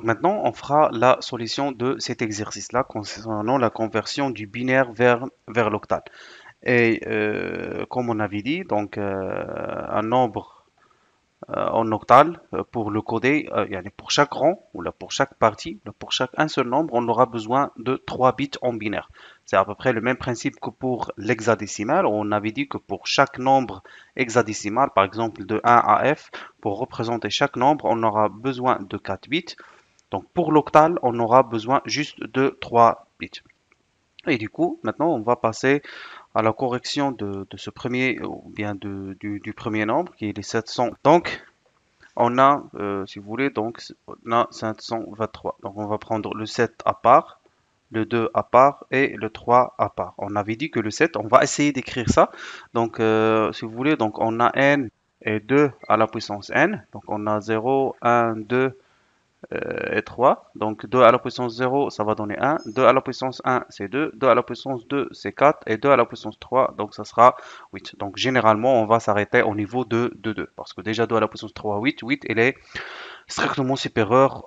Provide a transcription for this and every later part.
maintenant, on fera la solution de cet exercice-là concernant la conversion du binaire vers l'octal. Et comme on avait dit, donc un nombre en octal pour le coder, pour chaque rang ou là, pour chaque partie, là, pour chaque un seul nombre, on aura besoin de 3 bits en binaire. C'est à peu près le même principe que pour l'hexadécimal. On avait dit que pour chaque nombre hexadécimal, par exemple de 1 à f, pour représenter chaque nombre, on aura besoin de 4 bits. Donc pour l'octal, on aura besoin juste de 3 bits. Et du coup, maintenant, on va passer à la correction de ce premier, ou bien du premier nombre, qui est les 700. Donc, on a, si vous voulez, donc, on a 523. Donc, on va prendre le 7 à part, le 2 à part et le 3 à part. On avait dit que le 7, on va essayer d'écrire ça. Donc, si vous voulez, donc, on a n et 2 à la puissance n. Donc, on a 0, 1, 2, et 3. Donc 2 à la puissance 0, ça va donner 1. 2 à la puissance 1, c'est 2. 2 à la puissance 2, c'est 4. Et 2 à la puissance 3, donc ça sera 8. Donc généralement, on va s'arrêter au niveau de 2. Parce que déjà 2 à la puissance 3, 8. 8, elle est strictement supérieure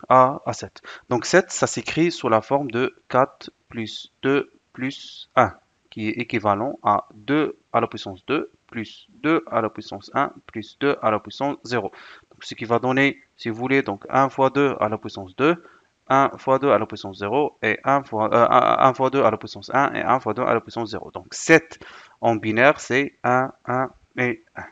à 7. Donc 7, ça s'écrit sous la forme de 4 plus 2 plus 1, qui est équivalent à 2 à la puissance 2 plus 2 à la puissance 1 plus 2 à la puissance 0. Donc, ce qui va donner, si vous voulez, donc 1 fois 2 à la puissance 2, 1 fois 2 à la puissance 0 et 1 fois 2 à la puissance 1 et 1 fois 2 à la puissance 0. Donc 7 en binaire, c'est 1, 1 et 1.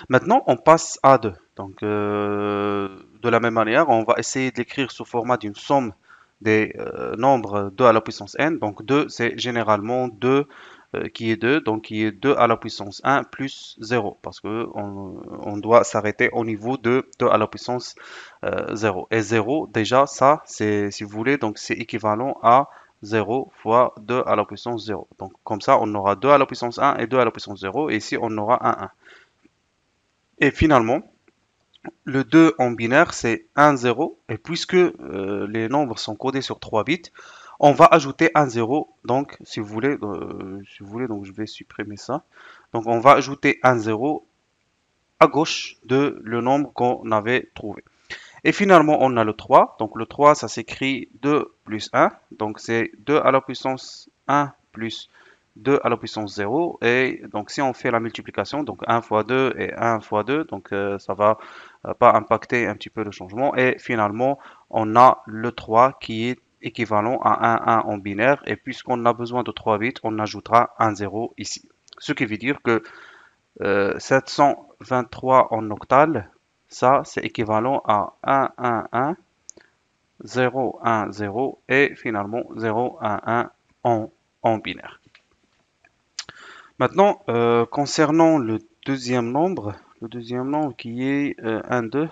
Maintenant, on passe à 2. Donc, de la même manière, on va essayer de l'écrire sous format d'une somme des nombres 2 à la puissance n. Donc, 2, c'est généralement 2 qui est 2, donc qui est 2 à la puissance 1 plus 0, parce que on doit s'arrêter au niveau de 2 à la puissance 0. Et 0, déjà, ça, c'est, si vous voulez, donc c'est équivalent à 0 fois 2 à la puissance 0. Donc, comme ça, on aura 2 à la puissance 1 et 2 à la puissance 0, et ici, on aura 1, 1. Et finalement, le 2 en binaire, c'est 1, 0. Et puisque les nombres sont codés sur 3 bits, on va ajouter un 0. Donc, si vous voulez, donc je vais supprimer ça. Donc, on va ajouter un 0 à gauche de le nombre qu'on avait trouvé. Et finalement, on a le 3. Donc, le 3, ça s'écrit 2 plus 1. Donc, c'est 2 à la puissance 1 plus 2 à la puissance 0. Et donc, si on fait la multiplication, donc 1 fois 2 et 1 fois 2, donc ça va pas impacter un petit peu le changement. Et finalement, on a le 3 qui est équivalent à 1 en binaire. Et puisqu'on a besoin de 3 bits, on ajoutera un 0 ici. Ce qui veut dire que 723 en octal, ça c'est équivalent à 1, 1, 1, 0, 1, 0 et finalement 0, 1, 1 en binaire. Maintenant, concernant le deuxième nombre qui est 1, 2,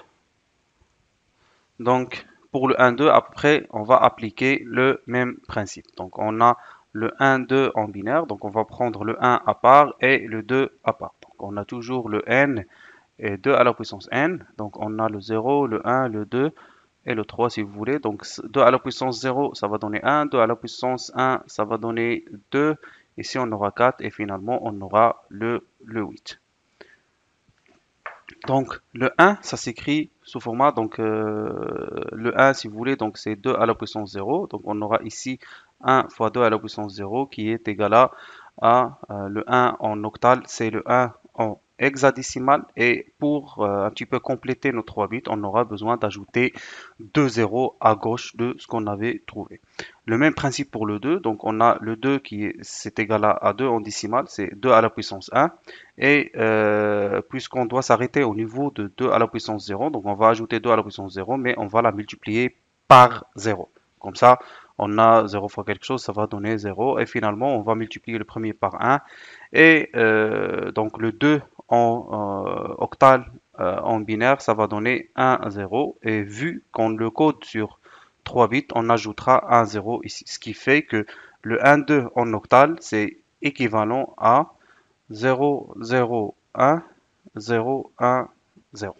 donc pour le 1, 2, après, on va appliquer le même principe. Donc on a le 1, 2 en binaire, donc on va prendre le 1 à part et le 2 à part. Donc on a toujours le n et 2 à la puissance n. Donc on a le 0, le 1, le 2 et le 3 si vous voulez. Donc 2 à la puissance 0, ça va donner 1. 2 à la puissance 1, ça va donner 2. Ici, on aura 4 et finalement, on aura le 8. Donc le 1, ça s'écrit sous format, donc le 1, si vous voulez, donc c'est 2 à la puissance 0. Donc on aura ici 1 fois 2 à la puissance 0 qui est égal à le 1 en octal, c'est le 1 en hexadécimal. Et pour un petit peu compléter nos 3 bits, on aura besoin d'ajouter 2 zéros à gauche de ce qu'on avait trouvé. Le même principe pour le 2, donc on a le 2 qui est, c'est égal à 2 en décimal, c'est 2 à la puissance 1. Et puisqu'on doit s'arrêter au niveau de 2 à la puissance 0, donc on va ajouter 2 à la puissance 0, mais on va la multiplier par 0. Comme ça, on a 0 fois quelque chose, ça va donner 0. Et finalement, on va multiplier le premier par 1. Et donc le 2 en octal, en binaire, ça va donner 1, 0. Et vu qu'on le code sur 3 bits, on ajoutera un 0 ici. Ce qui fait que le 1, 2 en octal, c'est équivalent à 0, 0, 1, 0, 1, 0.